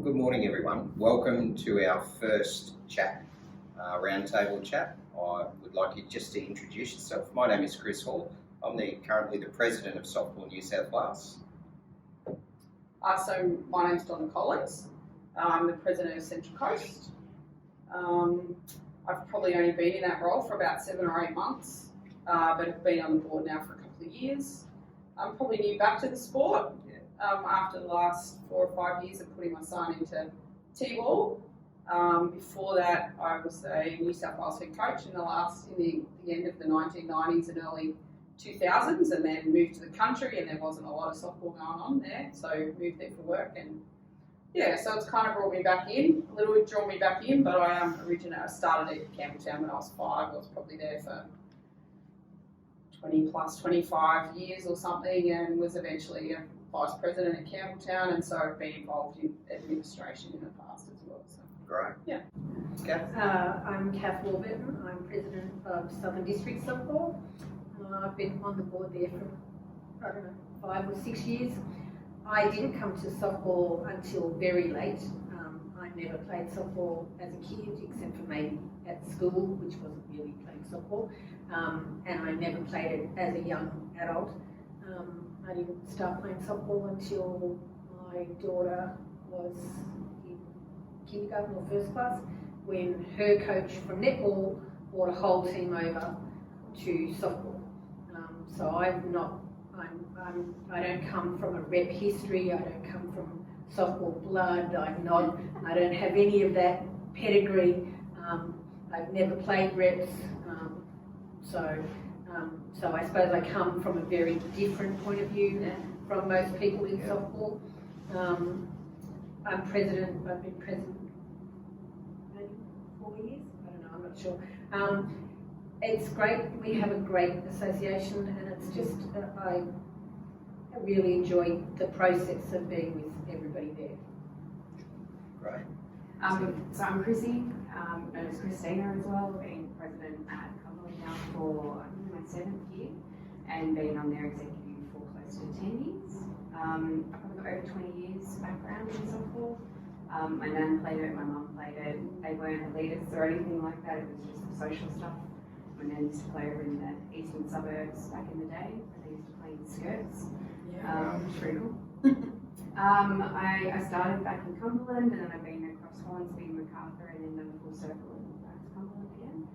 Well, good morning, everyone. Welcome to our first chat, roundtable chat. I would like you just to introduce yourself. My name is Chris Hall. I'm currently the President of Softball New South Wales. So my name's Donna Collins. I'm the President of Central Coast. I've probably only been in that role for about 7 or 8 months, but I've been on the board now for a couple of years. I'm probably new back to the sport after the last 4 or 5 years of putting my son into T-ball. Before that, I was a New South Wales head coach in the end of the 1990s and early 2000s, and then moved to the country, and there wasn't a lot of softball going on there, so moved there for work, and so it's kind of brought me back in, a little bit drawn me back in, but I started at Campbelltown when I was 5. I was probably there for 25 years or something, and was eventually a vice president at Campbelltown, and so I've been involved in administration in the past as well. So. Great. Yeah. Kath? I'm Kath Warburton. I'm president of Southern District Softball. I've been on the board there for, 5 or 6 years. I didn't come to softball until very late. I never played softball as a kid, except for maybe at school, which wasn't really playing softball. And I never played it as a young adult. I didn't start playing softball until my daughter was in kindergarten or first class, when her coach from netball brought a whole team over to softball. So I don't come from a rep history. I don't come from softball blood. I don't have any of that pedigree. I've never played reps. So I suppose I come from a very different point of view from most people in softball. I'm president. I've been president maybe 4 years. I don't know. I'm not sure. It's great. We have a great association, and it's just I really enjoy the process of being with everybody there. Great. So I'm Chrissy, known as Christina as well, being president at Cumberland now for my 7th year, and been on their executive for close to 10 years. I've probably got over 20 years background in softball. My nan played it, my mum played it. They weren't elitists or anything like that, it was just the social stuff. My nan used to play over in the eastern suburbs back in the day. They used to play in skirts. Pretty cool. I started back in Cumberland, and then I've been across Hornsby, Macarthur, and then done a full circle and back to Cumberland again.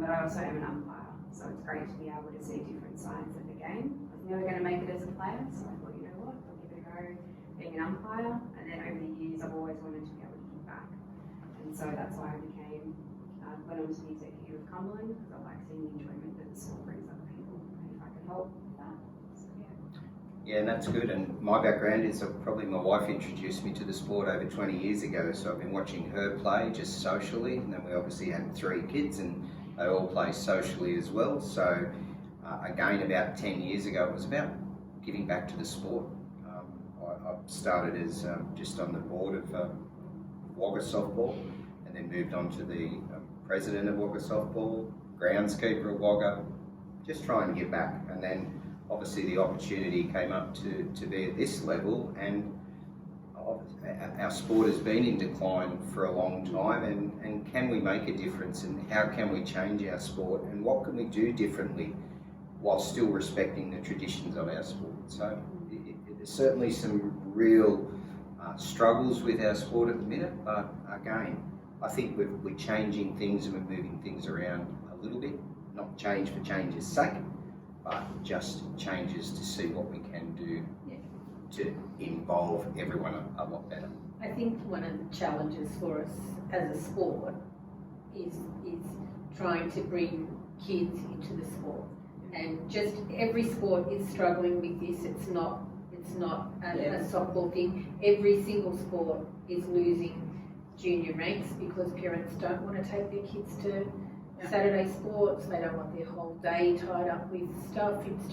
But I also am an umpire, so it's great to be able to see different sides of the game. I was never going to make it as a player, so I thought, you know what, I'll give it a go being an umpire. And then over the years, I've always wanted to be able to give back. And so that's why I became, when I was the executive of Cumberland, because I like seeing the enjoyment that the sport brings other people, and if I could help with that. Yeah, and that's good. And my background is probably my wife introduced me to the sport over 20 years ago, so I've been watching her play just socially, and then we obviously had 3 kids, and they all play socially as well. So again, about 10 years ago, it was about giving back to the sport. I started as just on the board of Wagga Softball, and then moved on to the president of Wagga Softball, groundskeeper of Wagga, just trying to give back. And then obviously the opportunity came up to be at this level, and our sport has been in decline for a long time, and can we make a difference, and how can we change our sport, and what can we do differently while still respecting the traditions of our sport? So there's certainly some real struggles with our sport at the minute, but again, I think we're changing things and we're moving things around a little bit, not change for change's sake, but just changes to see what we can do to involve everyone a lot better. I think one of the challenges for us as a sport is trying to bring kids into the sport, and just every sport is struggling with this. It's not a softball thing. Every single sport is losing junior ranks because parents don't want to take their kids to Saturday sports. They don't want their whole day tied up with stuff. It's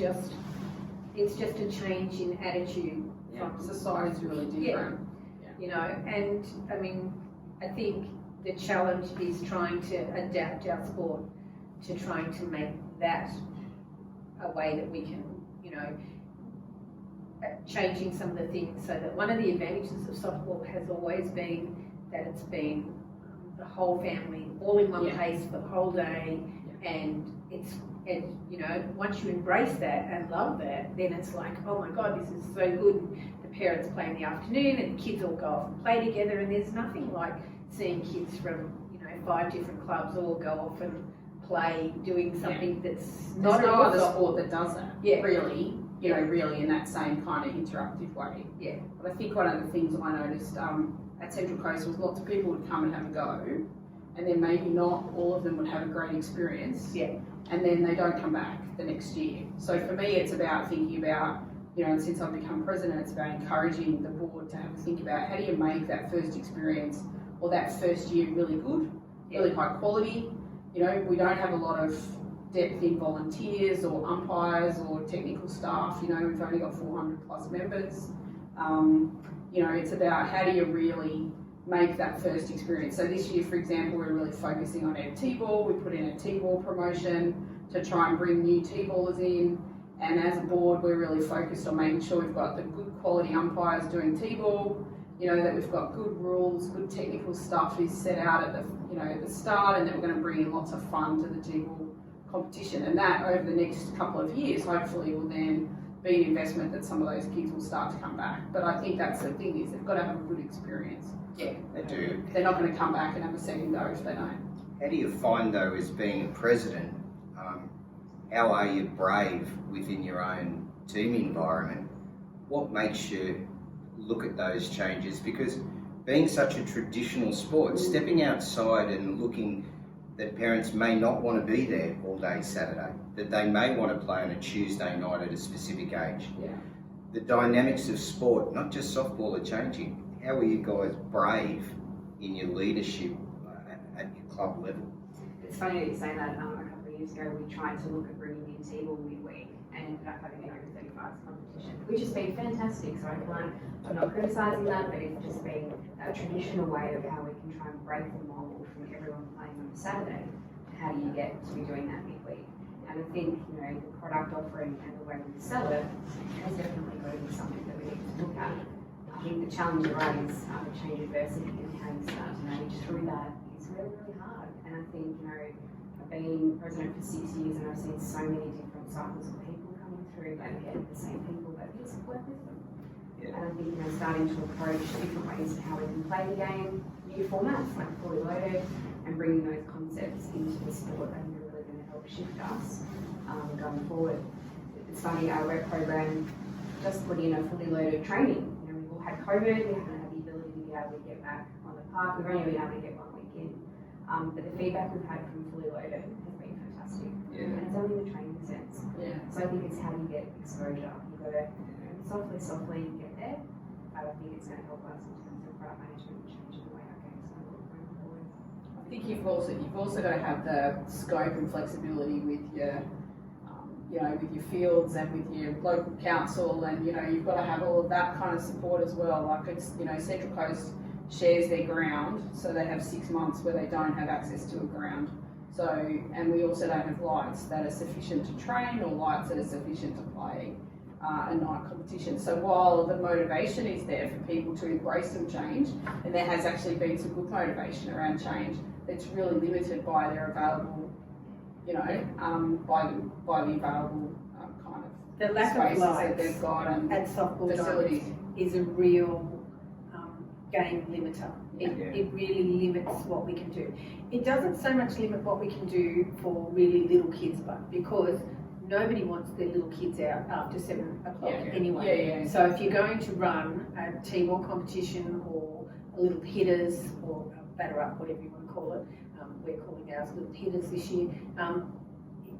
just a change in attitude. Society's really different. You know, and I mean, I think the challenge is trying to adapt our sport to trying to make that a way that we can, you know, changing some of the things, so that one of the advantages of softball has always been that it's been the whole family all in one place for the whole day, and you know, once you embrace that and love that, then it's like, oh my God, this is so good. The parents play in the afternoon and the kids all go off and play together, and there's nothing like seeing kids from, you know, 5 different clubs all go off and play doing something that's not no other sport that does that. Yeah. Really, you know, really in that same kind of interactive way. Yeah. But I think one of the things I noticed at Central Coast was lots of people would come and have a go, and then maybe not all of them would have a great experience. Yeah. And then they don't come back the next year. So for me, it's about thinking about, you know, and since I've become president, it's about encouraging the board to have a think about how do you make that first experience or that first year really good, really high quality. You know, we don't have a lot of depth in volunteers or umpires or technical staff. You know, we've only got 400 plus members. You know, it's about how do you really make that first experience. So this year, for example, we're really focusing on our T-ball. We put in a T-ball promotion to try and bring new T-ballers in. And as a board, we're really focused on making sure we've got the good quality umpires doing T-ball, you know, that we've got good rules, good technical stuff is set out at the, you know, at the start, and that we're going to bring in lots of fun to the T-ball competition. And that over the next couple of years, hopefully will then be an investment that some of those kids will start to come back. But I think that's the thing, is they've got to have a good experience. Yeah, they do. They're not going to come back and have a second go if they don't. How do you find, though, as being a president, how are you brave within your own team environment? What makes you look at those changes? Because being such a traditional sport, stepping outside and looking that parents may not want to be there all day Saturday, that they may want to play on a Tuesday night at a specific age. Yeah. The dynamics of sport, not just softball, are changing. How are you guys brave in your leadership at your club level? It's funny that you say that. A couple of years ago, we tried to look at bringing in T-ball midweek and ended up having an over 35s competition, which has been fantastic. So I'm not criticising that, but it's just been a traditional way of how we can try and break the mold from everyone playing on a Saturday. How do you get to be doing that midweek? And I think, you know, the product offering and the way we sell it has definitely got to be something that we need to look at. I think the challenge you're right is change adversity, and how you start to manage through that is really, really hard. And I think, you know, I've been president for 6 years and I've seen so many different cycles of people coming through, and again, the same people, but you just work with them. Yeah. And I think, you know, starting to approach different ways of how we can play the game, new formats like fully loaded, and bringing those concepts into the sport, I think are really going to help shift us going forward. It's funny, our rep program just put in a fully loaded training. We've all had COVID, we haven't had the ability to be able to get back on the park, we've only been able to get 1 week in. But the feedback we've had from fully loaded has been fantastic. Yeah. And it's only the training sense. Yeah. So I think it's how you get exposure. You've got to softly get there, but I think it's going to help us in terms of product management and changing the way our games are going forward. I think you've also got to have the scope and flexibility with your, you know, with your fields and with your local council, and you know, you've got to have all of that kind of support as well. Like it's, you know, Central Coast shares their ground, so they have 6 months where they don't have access to a ground. So, and we also don't have lights that are sufficient to train or lights that are sufficient to play a night competition. So while the motivation is there for people to embrace some change, and there has actually been some good motivation around change, it's really limited by their available, you know, by the available kind of The lack of spaces that lights they've got and at softball facilities. is a real game limiter. Yeah. It really limits what we can do. It doesn't so much limit what we can do for really little kids, but because nobody wants their little kids out after 7 o'clock anyway. Yeah. So if you're going to run a T-ball competition or a little hitters or a batter up, whatever you want to call it, we're calling ours little hitters this year.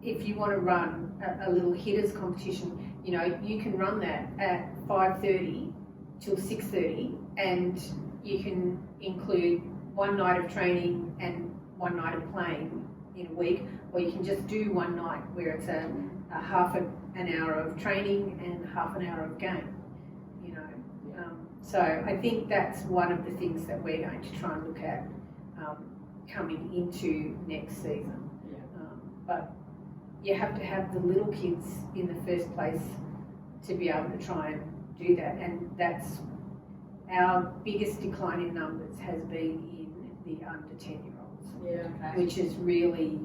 If you want to run a little hitters competition, you know, you can run that at 5:30 till 6:30, and you can include 1 night of training and 1 night of playing in a week, or you can just do 1 night where it's a half an hour of training and half an hour of game, you know. So I think that's one of the things that we're going to try and look at coming into next season. But you have to have the little kids in the first place to be able to try and do that, and that's our biggest decline in numbers has been in the under 10-year-olds, Yeah. which is really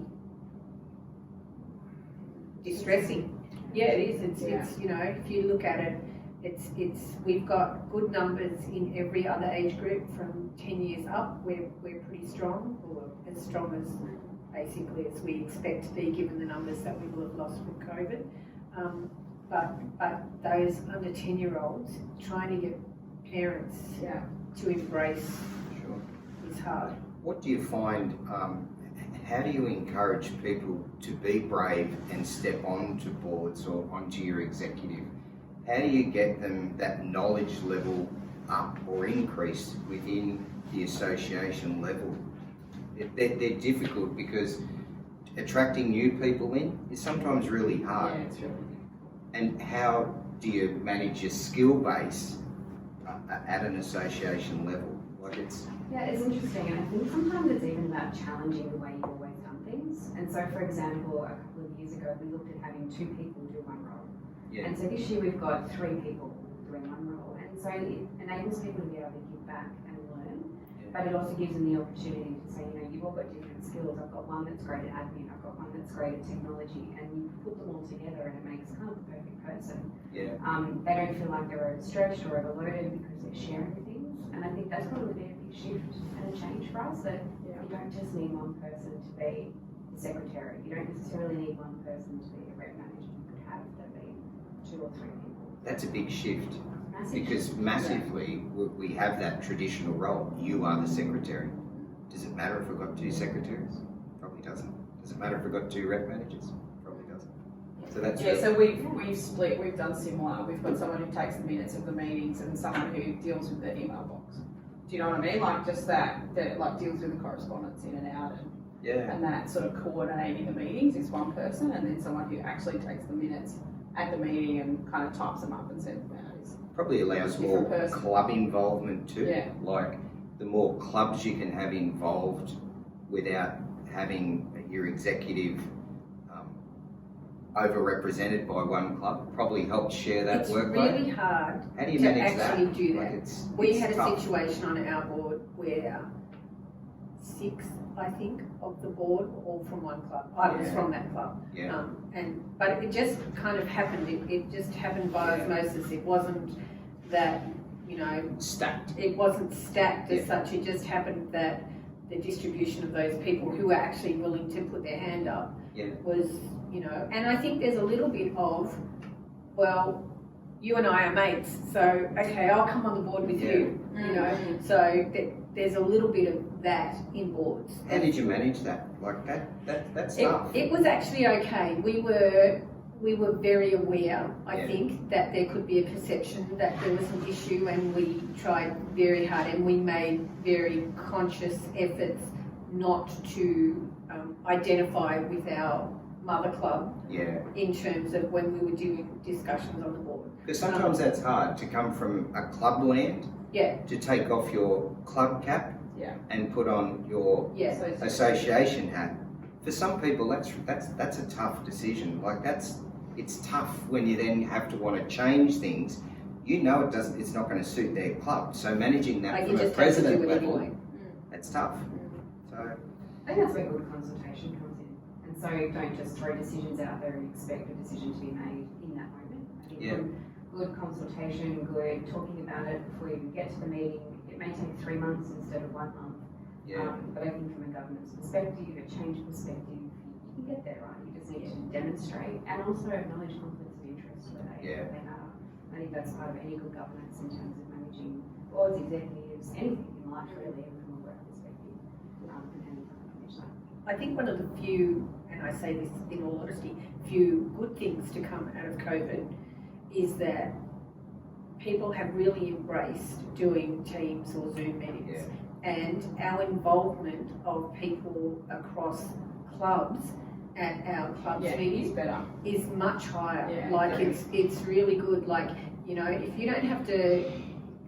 distressing. Yeah, it is. It's you know, if you look at it, it's we've got good numbers in every other age group from 10 years up. We're pretty strong, or as strong as basically as we expect to be given the numbers that we will have lost with COVID. But those under 10-year-olds, trying to get parents to embrace is hard. What do you find, how do you encourage people to be brave and step onto boards or onto your executive? How do you get them that knowledge level up or increase within the association level? They're difficult because attracting new people in is sometimes really hard. Yeah, it's really difficult. And how do you manage your skill base at an association level? Like it's interesting, and I think sometimes it's even about challenging the way you've always done things. And so, for example, a couple of years ago, we looked at having 2 people do one role. Yeah. And so this year we've got 3 people doing one role. And so it enables people to be able to give back and learn, but it also gives them the opportunity to say, you know, you've all got different skills. I've got one that's great at admin, I've got one that's great at technology, and you put them all together and it makes kind of the perfect person. Yeah. They don't feel like they're overstretched or overloaded because they're sharing things. And I think that's probably been a big shift and a change for us, that you don't just need one person to be the secretary. You don't necessarily need one person to be the rep manager. You could have there be 2 or 3 people. That's a big shift. Massive Because shift. massively, we have that traditional role. You are the secretary. Does it matter if we've got 2 secretaries? Probably doesn't. Does it matter if we've got 2 rep managers? Probably doesn't. So that's Yeah, really, so we've split, we've done similar. We've got someone who takes the minutes of the meetings and someone who deals with the email box. Do you know what I mean? Like just that like deals with the correspondence in and out and that sort of coordinating the meetings is one person, and then someone who actually takes the minutes at the meeting and kind of types them up and sends them out. probably allows more club involvement too. Yeah. Like the more clubs you can have involved without having your executive overrepresented by one club probably helps share that workload. It's really hard How do you to manage actually that? do Like that. We had tough. a situation on our board where 6, I think, of the board were all from one club. I was from that club. Yeah. But it just kind of happened. It just happened by osmosis. It wasn't that, you know, Stacked. it wasn't stacked as such. It just happened that the distribution of those people who were actually willing to put their hand up was, you know, and I think there's a little bit of, well, you and I are mates, so okay, I'll come on the board with you, you know, so there's a little bit of that in boards. How did you manage that? Like that's tough. It was actually okay. We were very aware, I think, that there could be a perception that there was an issue, and we tried very hard and we made very conscious efforts not to identify with our mother club in terms of when we were doing discussions on the board. Because sometimes that's hard to come from a club land to take off your club cap and put on your association hat. For some people, that's a tough decision. Like it's tough when you then have to want to change things. You know it's not going to suit their club. So managing that from a president level, that's tough. So I think that's where good consultation comes in. And so don't just throw decisions out there and expect a decision to be made in that moment. I think good consultation, good talking about it before you even get to the meeting. It may take 3 months instead of 1 month. But I think from a governance perspective, a change perspective, you can get there, right? You just need to demonstrate and also acknowledge conflicts of interest where they matter. I think that's part of any good governance in terms of managing boards, executives, anything in life really, and from a work perspective. And how to manage that. I think one of the few, and I say this in all honesty, few good things to come out of COVID is that people have really embraced doing Teams or Zoom meetings. And our involvement of people across clubs at our clubs meetings is much higher. It's really good. Like, you know, if you don't have to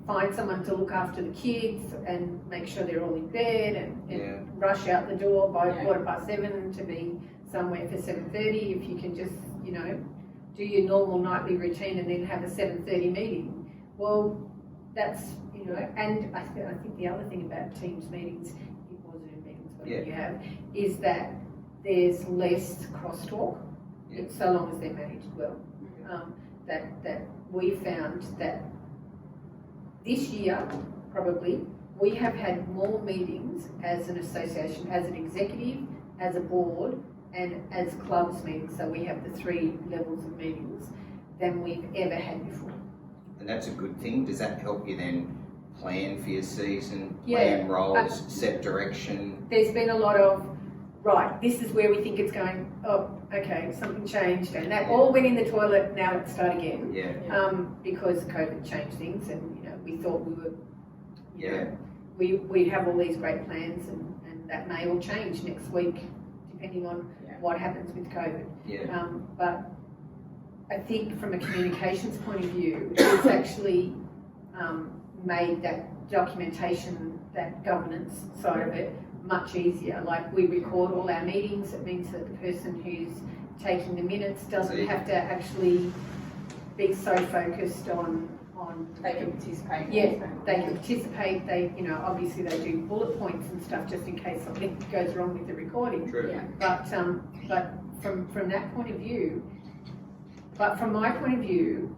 find someone to look after the kids and make sure they're all in bed and rush out the door by 7:15 to be somewhere for 7:30, if you can just, you know, do your normal nightly routine and then have a 7:30 meeting, Well, that's, you know, and I think the other thing about Teams meetings, positive meetings, whatever you have, is that there's less crosstalk, so long as they're managed well. That we found that this year, probably, we have had more meetings as an association, as an executive, as a board, and as clubs meetings, so we have the 3 levels of meetings, than we've ever had before. And that's a good thing. Does that help you then plan for your season, plan roles, set direction? There's been a lot of, right, this is where we think it's going, oh, okay, something changed, and that all went in the toilet, now let's start again. Because COVID changed things, and, you know, we thought we were, you know, we have all these great plans, and that may all change next week, depending on what happens with COVID. But I think from a communications point of view, it's actually made that documentation, that governance side of it, much easier. Like, we record all our meetings. It means that the person who's taking the minutes doesn't have to actually be so focused on they can participate. They can participate. They, you know, obviously they do bullet points and stuff just in case something goes wrong with the recording. But from that point of view, but from my point of view,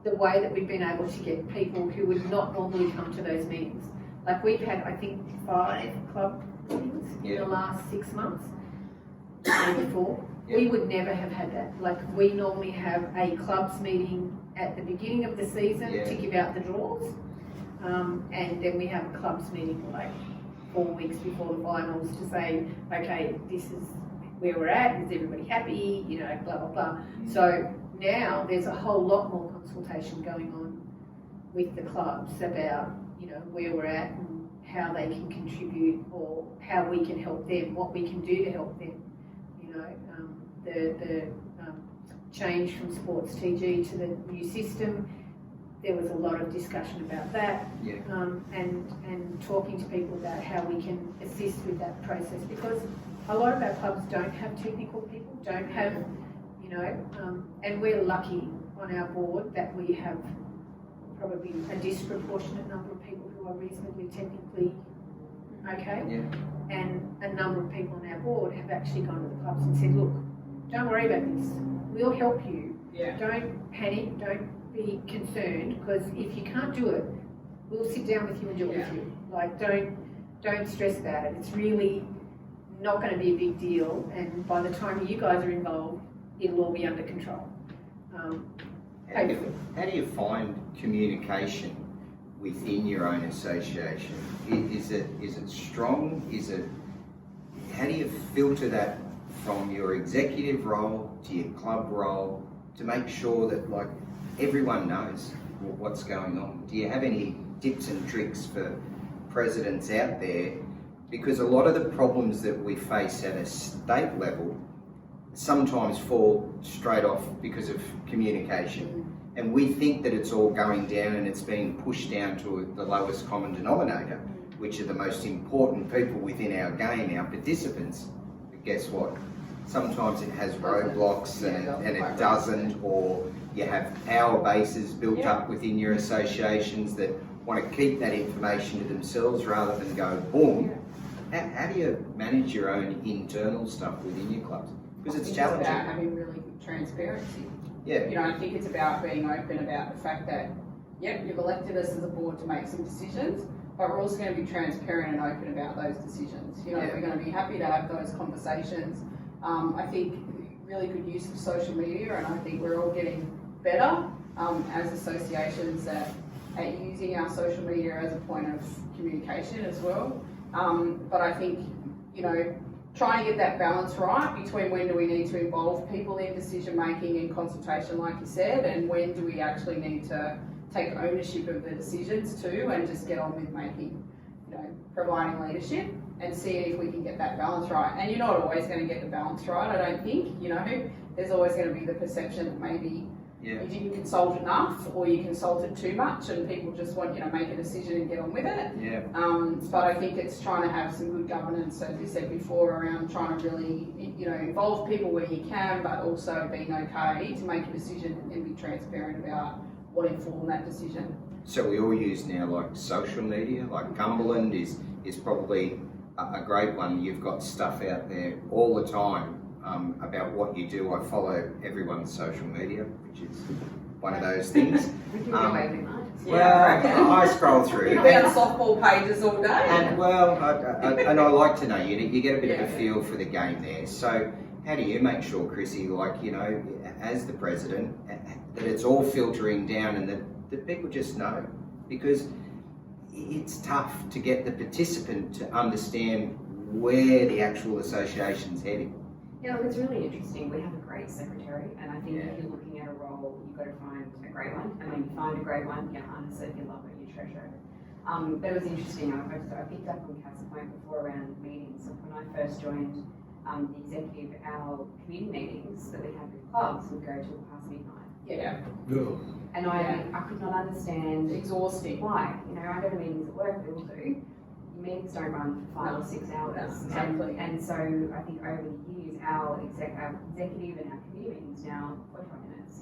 the way that we've been able to get people who would not normally come to those meetings, like we've had, I think, 5 club meetings in the last 6 months, maybe 4. We would never have had that. Like, we normally have a clubs meeting at the beginning of the season to give out the draws, and then we have a clubs meeting like 4 weeks before the finals to say, okay, this is where we're at, is everybody happy, you know, blah, blah, blah. So now there's a whole lot more consultation going on with the clubs about, you know, where we're at and how they can contribute, or how we can help them, what we can do to help them. You know, the change from Sports TG to the new system, there was a lot of discussion about that, and talking to people about how we can assist with that process, because a lot of our clubs don't have technical people, don't have, you know, and we're lucky on our board that we have probably a disproportionate number of people who are reasonably technically okay, and a number of people on our board have actually gone to the clubs and said, look, don't worry about this, we'll help you, don't panic, don't be concerned, because if you can't do it, we'll sit down with you and do it with you. Like, don't stress about it, it's really not going to be a big deal, and by the time you guys are involved, it'll all be under control. How do you find communication within your own association? Is it strong? How do you filter that from your executive role to your club role to make sure that, like, everyone knows what's going on? Do you have any tips and tricks for presidents out there? Because a lot of the problems that we face at a state level sometimes fall straight off because of communication. And we think that it's all going down and it's being pushed down to the lowest common denominator, which are the most important people within our game, our participants. But guess what? Sometimes it has roadblocks and it doesn't, or you have power bases built up within your associations that want to keep that information to themselves rather than go boom. How do you manage your own internal stuff within your clubs? Because it's challenging. It's about having really good transparency. Yeah. You know, I think it's about being open about the fact that, you've elected us as a board to make some decisions, but we're also going to be transparent and open about those decisions. You know, we're going to be happy to have those conversations. I think really good use of social media, and I think we're all getting better as associations at using our social media as a point of communication as well. But I think, you know, trying to get that balance right between when do we need to involve people in decision making and consultation, like you said, and when do we actually need to take ownership of the decisions too, and just get on with making, you know, providing leadership and seeing if we can get that balance right. And you're not always going to get the balance right, I don't think. You know, there's always going to be the perception that maybe you didn't consult enough, or you consulted too much, and people just want you to make a decision and get on with it. But I think it's trying to have some good governance, as you said before, around trying to really, you know, involve people where you can, but also being okay to make a decision and be transparent about what informed that decision. So we all use now like social media, like Cumberland is probably a great one. You've got stuff out there all the time about what you do. I follow everyone's social media, which is one of those things. We can do every night. Well, I scroll through. You've been on softball pages all day. And well, I like to know, you get a bit of a feel for the game there. So how do you make sure, Chrissy, like, you know, as the president, that it's all filtering down and that people just know? Because it's tough to get the participant to understand where the actual association's heading. Yeah, it's really interesting. We have a great secretary, and I think if you're looking at a role, you've got to find a great one. And when you find a great one, you harness it, you love it, you treasure it. But it was interesting. I picked up on Kat's point before around meetings. When I first joined the executive, our committee meetings that we had with clubs would go till past midnight. Yeah. And I could not understand Exhausting. why. You know, I go to meetings at work, we all do. Meetings don't run for 5 or 6 hours. Exactly. And so I think over the years, our executive and our committee meetings now 45 minutes.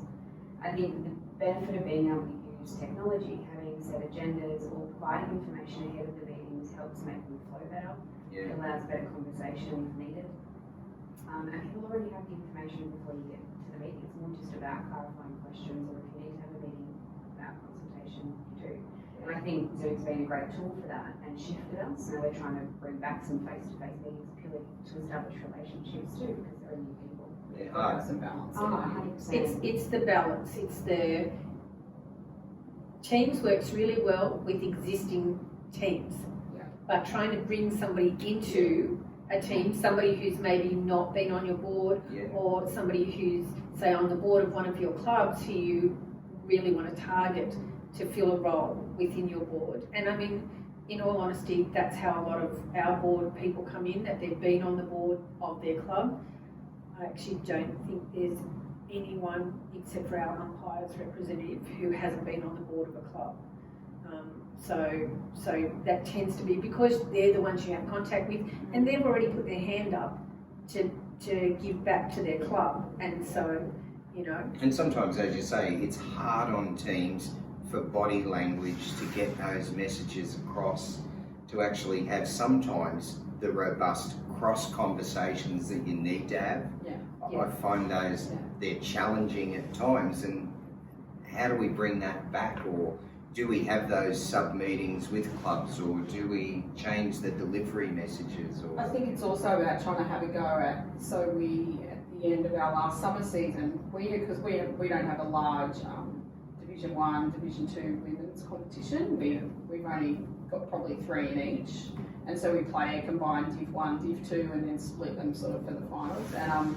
I think the benefit of being able to use technology, having set agendas or providing information ahead of the meetings helps make them flow better. It allows better conversation if needed. And people already have the information before you get to the meeting. It's more just about clarifying questions, or if you need to have a meeting about consultation, you do. And I think Zoom's been a great tool for that and shifted us. Now we're trying to bring back some face-to-face meetings purely to establish relationships too, because there are new people. Have some balance. Oh, 100%. It's the balance. It's the Teams works really well with existing teams, but trying to bring somebody into a team, somebody who's maybe not been on your board, or somebody who's, say, on the board of one of your clubs who you really want to target to fill a role within your board. And I mean, in all honesty, that's how a lot of our board people come in, that they've been on the board of their club. I actually don't think there's anyone except for our umpires representative who hasn't been on the board of a club. So that tends to be because they're the ones you have contact with, and they've already put their hand up to give back to their club. And so, you know. And sometimes, as you say, it's hard on teams for body language to get those messages across, to actually have sometimes the robust cross conversations that you need to have. I find those, they're challenging at times, and how do we bring that back? Or do we have those sub-meetings with clubs, or do we change the delivery messages? Or? I think it's also about trying to have a go at, so we, at the end of our last summer season, because we don't have a large Division 1, Division 2 women's competition. We've only got probably 3 in each, and so we play a combined Div 1, Div 2, and then split them sort of for the finals. And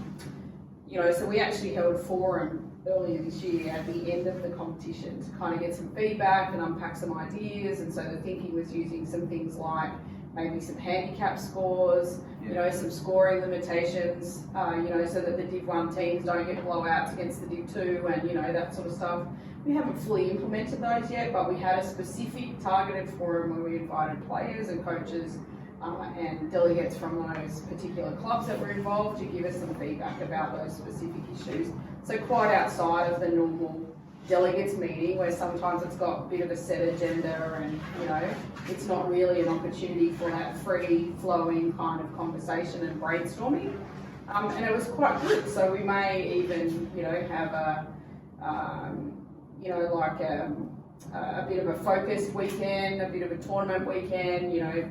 you know, so we actually held a forum earlier this year at the end of the competition to kind of get some feedback and unpack some ideas. And so the thinking was using some things like maybe some handicap scores, you know, some scoring limitations, you know, so that the Div 1 teams don't get blowouts against the Div 2 and, you know, that sort of stuff. We haven't fully implemented those yet, but we had a specific targeted forum where we invited players and coaches and delegates from those particular clubs that were involved to give us some feedback about those specific issues. So quite outside of the normal delegates meeting, where sometimes it's got a bit of a set agenda and, you know, it's not really an opportunity for that free-flowing kind of conversation and brainstorming. And it was quite good. So we may even, you know, have a, you know, like a bit of a focused weekend, a bit of a tournament weekend, you know,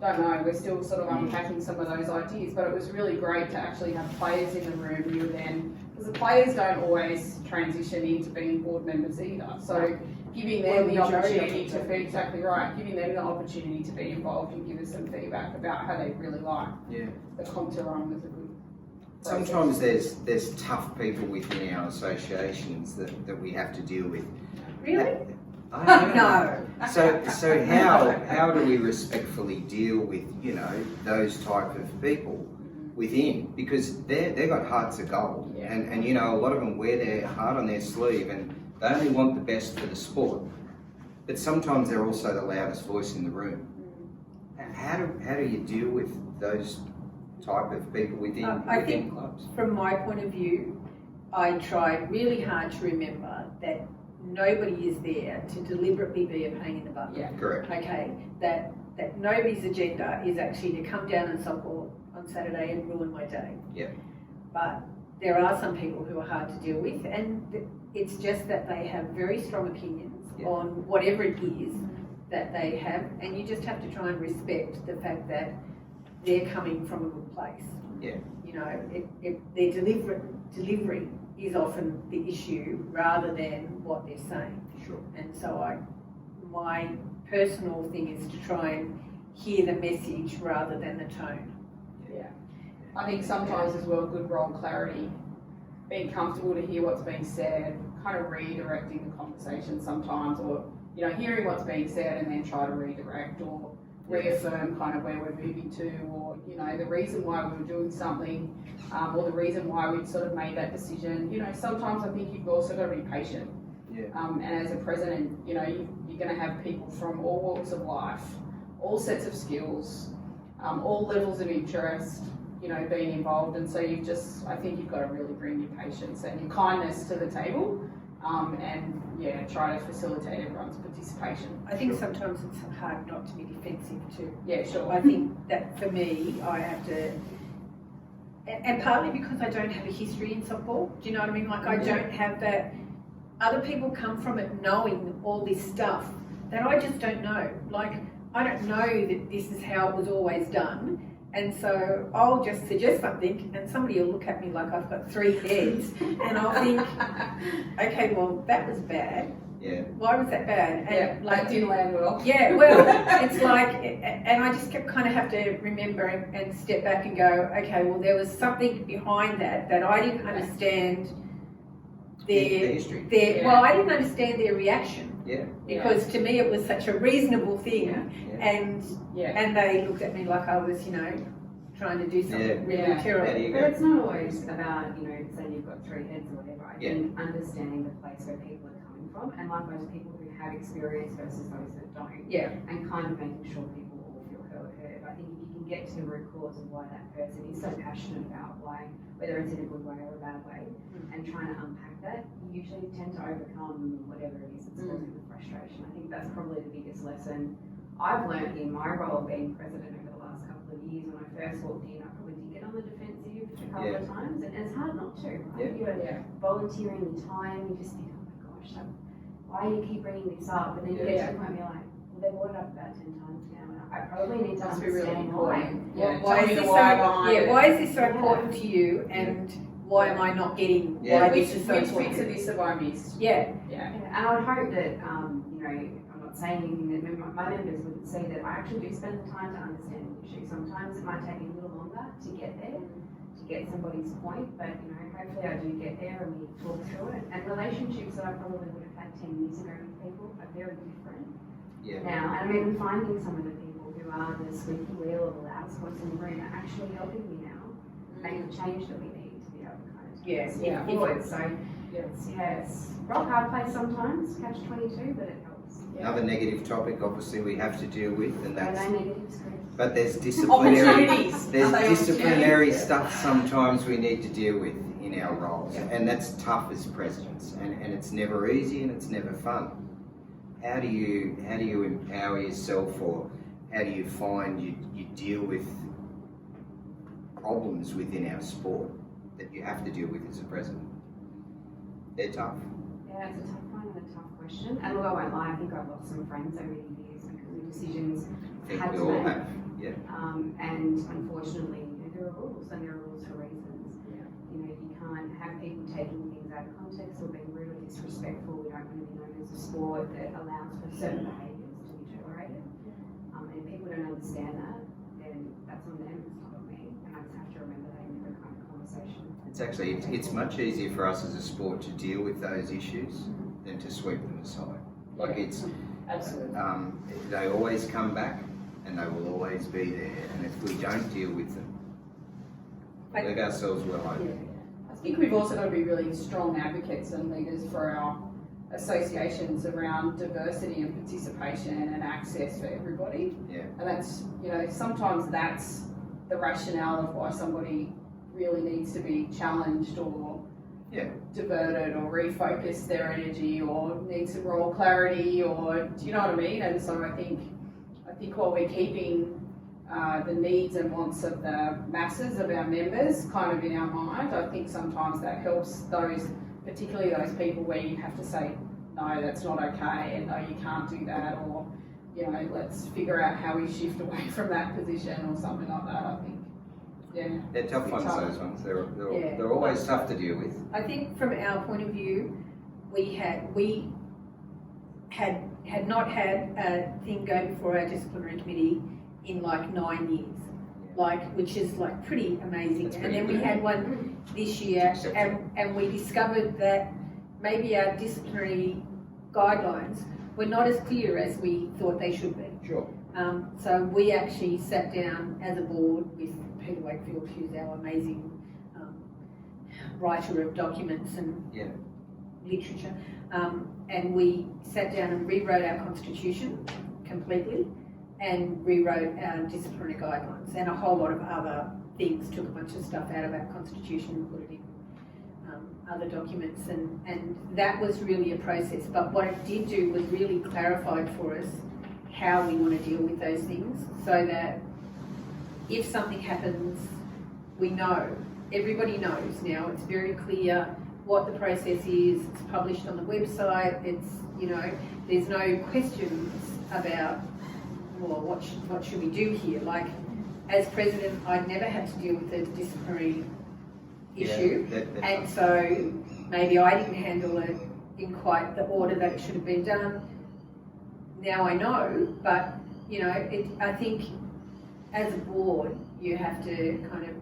don't know, we're still sort of unpacking some of those ideas, but it was really great to actually have players in the room who then, because the players don't always transition into being board members either, so giving them the opportunity to be, exactly right, giving them the opportunity to be involved and give us some feedback about how they really like the comp to run was a good process. Sometimes there's tough people within our associations that we have to deal with. Really? No. So how do we respectfully deal with, you know, those type of people within? Because they've got hearts of gold, and you know, a lot of them wear their heart on their sleeve, and they only want the best for the sport. But sometimes they're also the loudest voice in the room. How do you deal with those type of people within I think clubs? From my point of view, I try really hard to remember that nobody is there to deliberately be a pain in the butt. Yeah. Correct. Okay, that nobody's agenda is actually to come down and softball on Saturday and ruin my day. Yeah. But there are some people who are hard to deal with, and it's just that they have very strong opinions on whatever it is that they have, and you just have to try and respect the fact that they're coming from a good place. Yeah. You know, their delivery is often the issue rather than what they're saying. Sure. And so my personal thing is to try and hear the message rather than the tone. Yeah. I think sometimes as well, good role clarity, being comfortable to hear what's being said, kind of redirecting the conversation sometimes, or, you know, hearing what's being said and then try to redirect or reaffirm kind of where we're moving to, or, you know, the reason why we were doing something, or the reason why we'd sort of made that decision. You know, sometimes I think you've also got to be patient. Yeah. And as a president, you know, you're going to have people from all walks of life, all sets of skills, all levels of interest, you know, being involved. And so I think you've got to really bring your patience and your kindness to the table, and try to facilitate everyone's participation. I think sometimes it's hard not to be defensive too. Yeah, sure. I think that for me, I have to, and partly because I don't have a history in softball, do you know what I mean? Like I don't have that, other people come from it knowing all this stuff that I just don't know. Like I don't know that this is how it was always done. And so I'll just suggest something and somebody will look at me like I've got 3 heads and I'll think, okay, well, that was bad. Yeah. Why was that bad? And that didn't land well. Yeah, well, it's like, and I just kind of have to remember and step back and go, okay, well, there was something behind that I didn't understand The history. well, I didn't understand their reaction. Yeah. Because to me it was such a reasonable thing, Yeah. and they looked at me like I was, you know, trying to do something really terrible. There you But go. it's not always about, you know, saying you've got 3 heads or whatever. I Yeah. think understanding the place where people are coming from, and like most people who have experience versus those that don't, Yeah. and kind of making sure people all feel heard. I think if you can get to the root cause of why that person is so passionate about why, whether it's in a good way or a bad way, and trying to unpack that, you usually tend to overcome whatever it is that's causing the frustration. I think that's probably the biggest lesson I've learned in my role being president over the last couple of years. When I first walked in, I probably did get on the defensive a couple of times, and it's hard not to, right? You're volunteering your time, you just think, oh my gosh, why do you keep bringing this up? And then you get to the point where you're like, well, they've brought it up about 10 times now, and I probably need to understand why. Why is this so important to you, and why am I not getting why this is so Which important? bits of this have I missed? Yeah. And I would hope that, you know, I'm not saying anything that my members wouldn't see, that I actually do spend the time to understand the issue. Sometimes it might take me a little longer to get there, to get somebody's point, but, you know, hopefully I do get there and we talk through it. And relationships that I probably would have had 10 years ago with people are very different now. And I'm even finding some of the people who are the squeaky wheel or the loudest voice in the room are actually helping me now make the change that we need to be able to kind of step forward. So it's rock hard place sometimes, catch 22, but it helps. Another negative topic, obviously, we have to deal with, and Are that's. they negatives, Chris? But there's disciplinary. Opportunities. There's Are they disciplinary opportunities? stuff sometimes we need to deal with in our roles, and that's tough as presidents, and it's never easy and it's never fun. How do you empower yourself, or how do you find you deal with problems within our sport that you have to deal with as a president? They're tough. Yeah, it's a tough one and a tough question. And look, I won't lie, I think I've lost some friends over the years because of decisions I think had we to all make. have. Yeah. And unfortunately, you know, there are rules, and there are rules for reasons. You know, you can't have people taking things out of context or being rude or disrespectful. We don't want to be known as a sport that allows for certain behaviours to be tolerated. And if people don't understand that, then that's on them, it's not on me. And I just have to remember that in every kind of conversation. It's much easier for us as a sport to deal with those issues than to sweep them aside. Like it's Absolutely. they always come back, and they will always be there. And if we don't deal with them, we leave ourselves well open. I think we've also got to be really strong advocates and leaders for our associations around diversity and participation and access for everybody. Yeah. And that's, you know, sometimes that's the rationale of why somebody really needs to be challenged or diverted or refocus their energy or need some role clarity, or do you know what I mean? And so I think while we're keeping the needs and wants of the masses of our members kind of in our mind, I think sometimes that helps those, particularly those people where you have to say, no, that's not okay, and no, you can't do that, or, you know, let's figure out how we shift away from that position or something like that. I think, yeah. They're tough ones, those ones. They're always tough to deal with. I think from our point of view, we had not had a thing go before our disciplinary committee in like 9 years, which is like pretty amazing. And then we had one this year, and we discovered that maybe our disciplinary guidelines were not as clear as we thought they should be. Sure. So we actually sat down as a board with Peter Wakefield, who's our amazing writer of documents and literature, and we sat down and rewrote our constitution completely and rewrote our disciplinary guidelines and a whole lot of other things, took a bunch of stuff out of our constitution and put it in other documents, and that was really a process. But what it did do was really clarified for us how we want to deal with those things, so that if something happens, we know, everybody knows now, it's very clear what the process is, it's published on the website, it's, you know, there's no questions about, well, what should we do here? Like, as president, I'd never had to deal with a disciplinary issue, and so maybe I didn't handle it in quite the order that it should have been done. Now I know, but, you know, I think as a board, you have to kind of,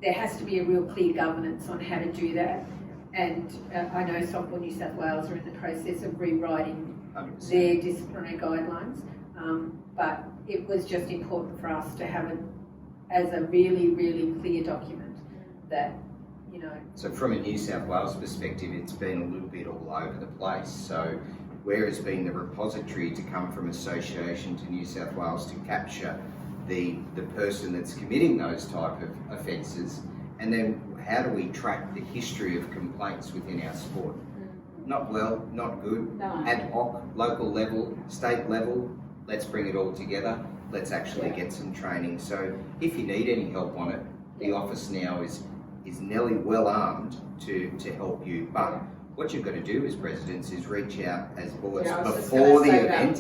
there has to be a real clear governance on how to do that. And I know Softball New South Wales are in the process of rewriting 100%. their disciplinary guidelines, but it was just important for us to have it as a really, really clear document that, you know. So from a New South Wales perspective, it's been a little bit all over the place. So where has been the repository to come from association to New South Wales to capture the person that's committing those type of offences, and then how do we track the history of complaints within our sport? Not well, not good, No. ad hoc, local level, state level, let's bring it all together, let's actually get some training. So if you need any help on it, the office now is nearly well armed to help you, but what you've got to do as presidents is reach out as boards before the event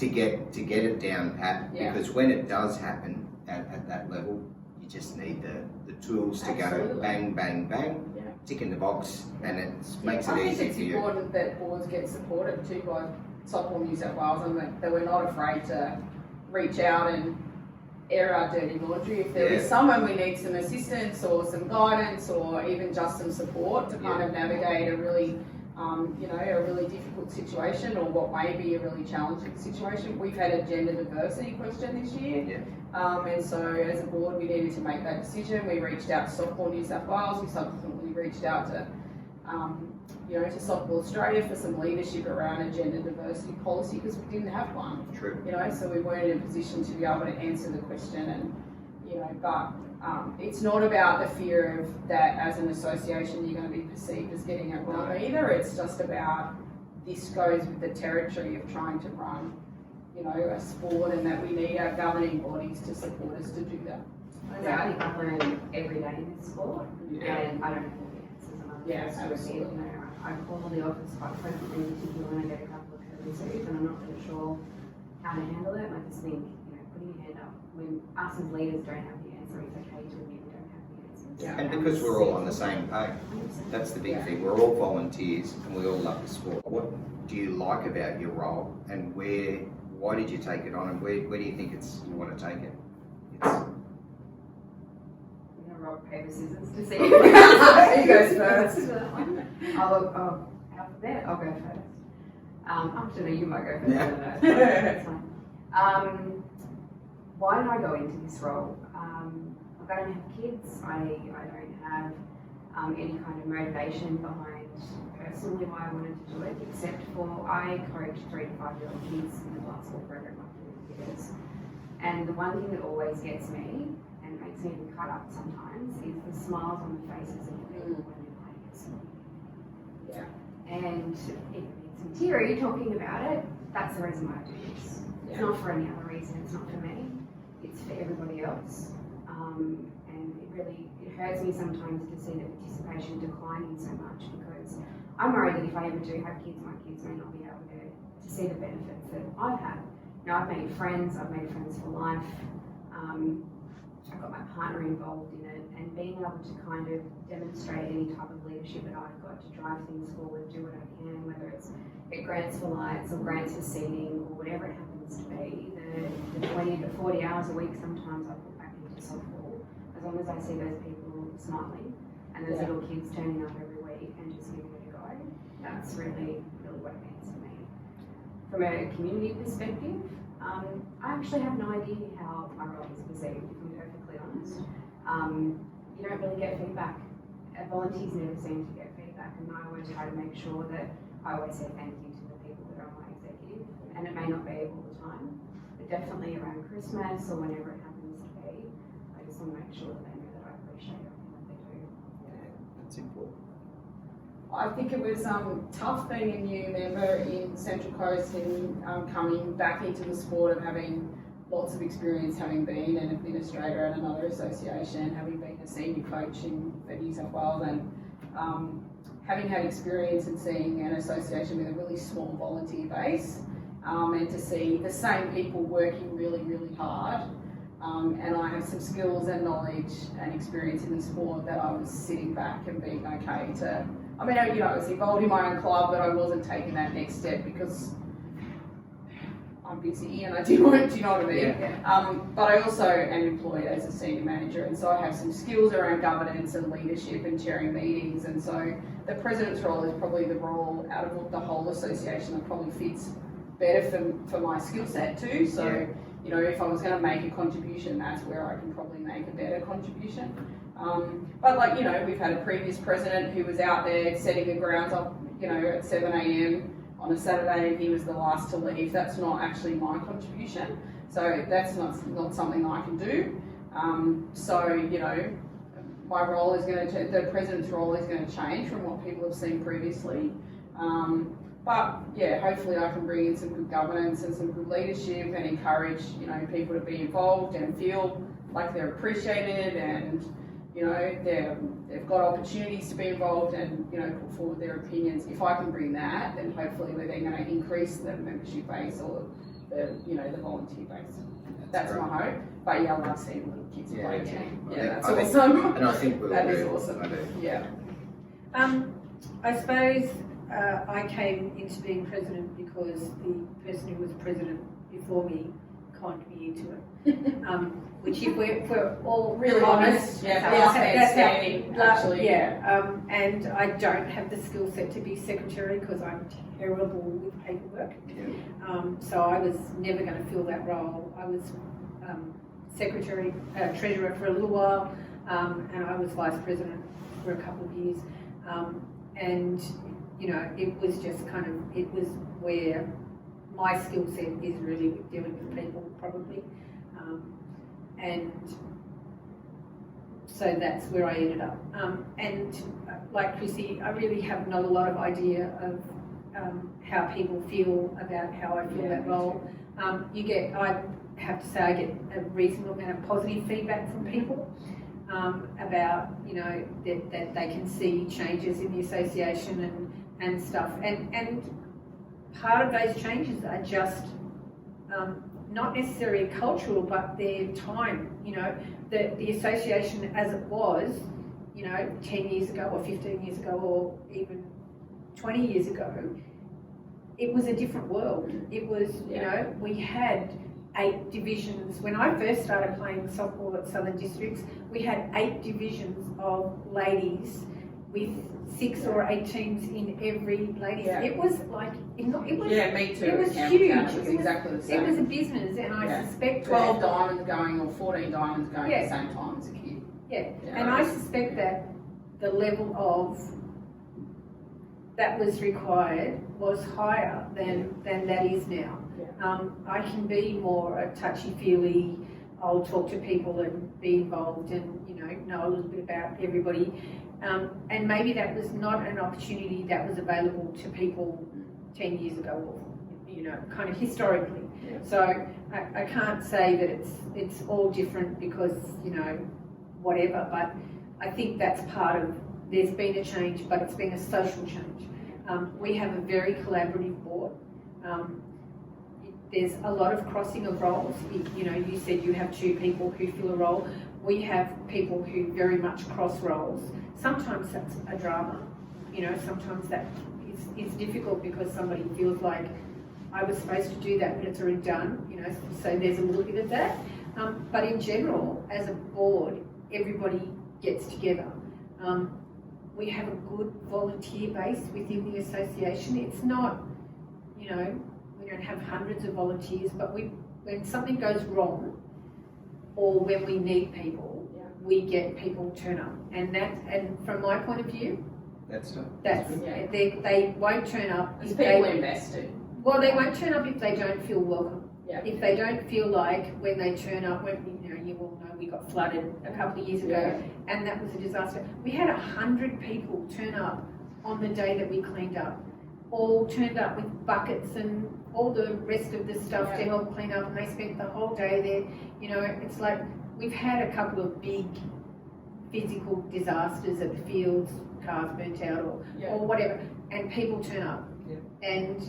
to get it down pat, because when it does happen at that level, you just need the tools to go bang, bang, bang, tick in the box, and it makes it easy for you. I think it's important that boards get supported too by Softball New South Wales, and that we're not afraid to reach out and air our dirty laundry. If there is someone we need some assistance or some guidance or even just some support to kind of navigate a really, a really difficult situation or what may be a really challenging situation. We've had a gender diversity question this year, and so as a board we needed to make that decision. We reached out to Softball New South Wales. We subsequently reached out to to Softball Australia for some leadership around a gender diversity policy, because we didn't have one. True. So we weren't in a position to be able to answer the question, and but it's not about the fear of that as an association you're going to be perceived as getting it wrong either. It's just about this goes with the territory of trying to run, a sport, and that we need our governing bodies to support us to do that. I think I learn every day in this sport, and I don't have all the answers. And Absolutely. I call the office quite frequently, particularly when I get a couple of courtesies and I'm not really sure how to handle it. And I just think, putting your hand up, when us as leaders don't have the answer, it's okay to admit we don't have the answer. And because we're all on the same page, that's the big thing. We're all volunteers and we all love the sport. What do you like about your role, and why did you take it on, and where do you think you want to take it? Rock, paper, scissors to see Who goes first? Alphabet, I'll go first. Actually, you might go first. Yeah. That's fine. Why did I go into this role? I don't have kids. I don't have any kind of motivation behind personally why I wanted to do it, except for I coach 3 to 5-year-old kids in the basketball program after years. And the one thing that always gets me, and makes me even cut up sometimes, is the smiles on the faces of the people when they're playing works. Yeah. And it gets teary talking about it. That's the reason why I do this. It's Yeah. not for any other reason. It's not for me. It's for everybody else. And it hurts me sometimes to see the participation declining so much, because I'm worried that if I ever do have kids, my kids may not be able to see the benefits that I've had. I've made friends for life. I've got my partner involved in it, and being able to kind of demonstrate any type of leadership that I've got to drive things forward, do what I can, whether it's get grants for lights or grants for seating or whatever it happens to be. The 20 to 40 hours a week sometimes I put back into softball, as long as I see those people smiling and those little kids turning up every week and just giving it a go. That's really, really what it means to me. From a community perspective, I actually have no idea how my role is perceived, if I'm perfectly honest. You don't really get feedback. Volunteers never seem to get feedback, and I always try to make sure that I always say thank you to the people that are on my executive, and it may not be all the time, but definitely around Christmas or whenever it happens to be, I just want to make sure that they know that I appreciate everything that they do. Yeah, that's important. I think it was tough being a new member in Central Coast and coming back into the sport of having lots of experience, having been an administrator at another association, having been a senior coach in New South Wales, and having had experience in seeing an association with a really small volunteer base, and to see the same people working really, really hard. And I have some skills and knowledge and experience in the sport that I was sitting back and being okay to. I mean, I was involved in my own club, but I wasn't taking that next step because I'm busy and I do you know what I mean? Yeah. But I also am employed as a senior manager, and so I have some skills around governance and leadership and chairing meetings, and so the president's role is probably the role out of the whole association that probably fits better for my skill set too. So, if I was going to make a contribution, that's where I can probably make a better contribution. But we've had a previous president who was out there setting the grounds up, at 7 a.m. on a Saturday, and he was the last to leave. That's not actually my contribution. So that's not something I can do. My role is the president's role is going to change from what people have seen previously. But yeah, hopefully I can bring in some good governance and some good leadership and encourage, people to be involved and feel like they're appreciated, and they've got opportunities to be involved and put forward their opinions. If I can bring that, then hopefully we're then going to increase the membership base or the volunteer base. That's my hope. But yeah, I love seeing little kids play game. Yeah, that's awesome. And I think we'll That do. is awesome. I do. Yeah. I suppose I came into being president because the person who was president before me conned me into it. Which, if we're all Really honest, yeah, that's outstanding, actually. Yeah, and I don't have the skill set to be secretary because I'm terrible with paperwork. Yeah. So I was never going to fill that role. I was secretary, treasurer for a little while, and I was vice president for a couple of years. And it was just it was where my skill set is really with dealing with people, probably. And so that's where I ended up. And like Chrissy, I really have not a lot of idea of how people feel about how I feel that role. I have to say, I get a reasonable amount of positive feedback from people about, that they can see changes in the association and stuff. And part of those changes are just not necessarily cultural, but their time. The association as it was, 10 years ago or 15 years ago or even 20 years ago, it was a different world. It was, we had 8 divisions. When I first started playing softball at Southern Districts, we had 8 divisions of ladies with 6 or 8 teams in every ladies. Yeah. It was like, it was, Yeah, me too. it was Yeah, huge. yeah, it was exactly the same. It was a business, and I suspect 12 that, diamonds going or 14 diamonds going at the same time as a kid. yeah, Yeah. and I suspect that the level of that was required was higher than that is now. Yeah. I can be more a touchy-feely. I'll talk to people and be involved and know a little bit about everybody. And maybe that was not an opportunity that was available to people 10 years ago, or, you know, kind of historically. Yeah. So I can't say that it's all different because, you know, whatever, but I think that's part of, there's been a change, but it's been a social change. We have a very collaborative board. There's a lot of crossing of roles. You know, you said you have 2 people who fill a role. We have people who very much cross roles. Sometimes that's a drama. You know, sometimes that is difficult because somebody feels like, I was supposed to do that, but it's already done. You know, so there's a little bit of that. But in general, as a board, everybody gets together. We have a good volunteer base within the association. It's not, you know, we don't have hundreds of volunteers, but when something goes wrong or when we need people, we get people turn up. And from my point of view, they won't turn up There's if people they invested. Well, they won't turn up if they don't feel welcome. Yeah. If they don't feel like when they turn up, you all know we got flooded a couple of years ago, and that was a disaster. We had 100 people turn up on the day that we cleaned up. All turned up with buckets and all the rest of the stuff to help clean up, and they spent the whole day there. You know, it's like we've had a couple of big physical disasters at the fields, cars burnt out or whatever, and people turn up. And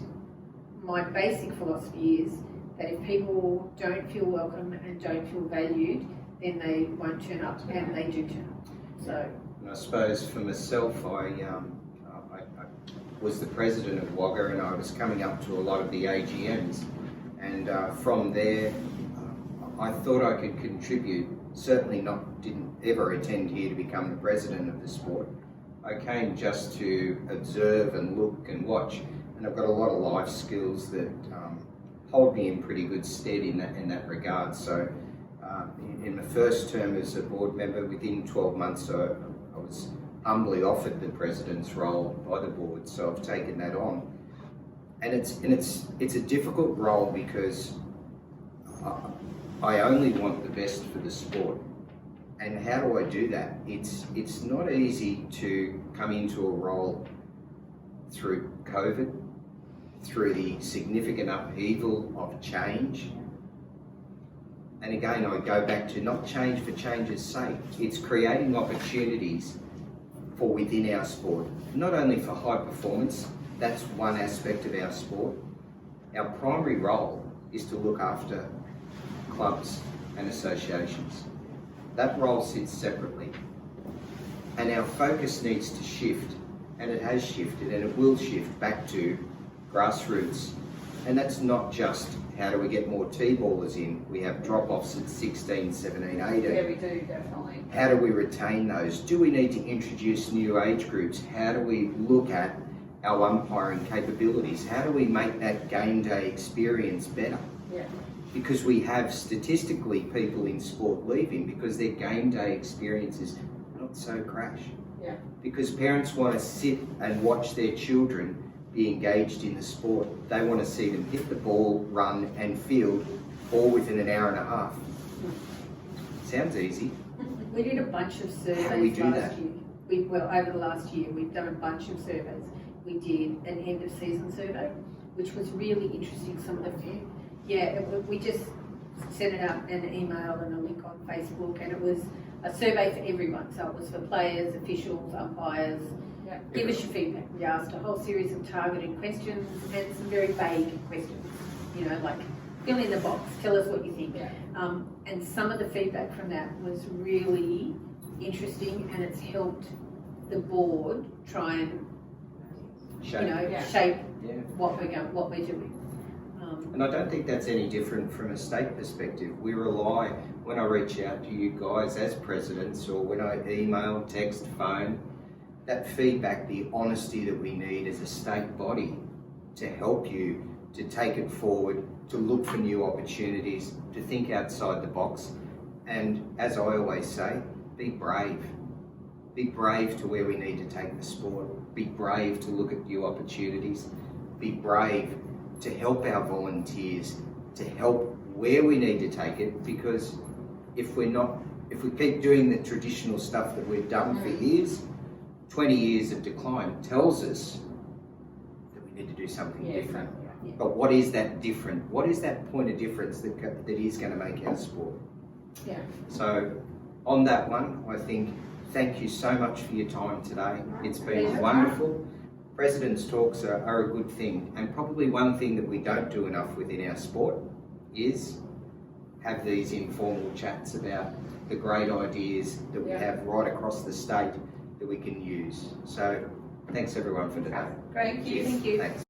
my basic philosophy is that if people don't feel welcome and don't feel valued, then they won't turn up, and they do turn up. So, and I suppose for myself, I was the president of Wagga, and I was coming up to a lot of the AGMs, and from there, I thought I could contribute. Certainly didn't ever attend here to become the president of the sport. I came just to observe and look and watch, and I've got a lot of life skills that hold me in pretty good stead in that regard. So in my first term as a board member, within 12 months I was humbly offered the president's role by the board, so I've taken that on. And it's a difficult role because I only want the best for the sport. And how do I do that? It's not easy to come into a role through COVID, through the significant upheaval of change. And again, I go back to not change for change's sake. It's creating opportunities for within our sport, not only for high performance. That's one aspect of our sport. Our primary role is to look after clubs and associations. That role sits separately. And our focus needs to shift, and it has shifted, and it will shift back to grassroots. And that's not just how do we get more T-ballers in. We have drop-offs at 16, 17, 18. Yeah, we do, definitely. How do we retain those? Do we need to introduce new age groups? How do we look at our umpiring capabilities? How do we make that game day experience better? Yeah. Because we have statistically people in sport leaving because their game day experience is not so crash. Yeah. Because parents want to sit and watch their children be engaged in the sport. They want to see them hit the ball, run and field all within an hour and a half. Sounds easy. we did a bunch of surveys How do we do last that? year. Over the last year, we've done a bunch of surveys. We did an end of season survey, which was really interesting. Some of the we just sent it out an email and a link on Facebook, and it was a survey for everyone. So it was for players, officials, umpires. Yeah. Give us your feedback. We asked a whole series of targeted questions and some very vague questions. You know, like fill in the box, tell us what you think. Yeah. And some of the feedback from that was really interesting, and it's helped the board try and shape what we're doing. And I don't think that's any different from a state perspective. We rely, when I reach out to you guys as presidents, or when I email, text, phone, that feedback, the honesty that we need as a state body to help you, to take it forward, to look for new opportunities, to think outside the box. And as I always say, be brave. Be brave to where we need to take the sport. Be brave to look at new opportunities. Be brave to help our volunteers, to help where we need to take it, because if we keep doing the traditional stuff that we've done for years, 20 years of decline tells us that we need to do something different. Yeah. But what is that different? What is that point of difference that is going to make our sport? Yeah. So on that one, I think thank you so much for your time today. It's been Pleasure. wonderful. President's talks are a good thing, and probably one thing that we don't do enough within our sport is have these informal chats about the great ideas that we have right across the state that we can use. So thanks everyone for today. Great. Thank you. Thanks.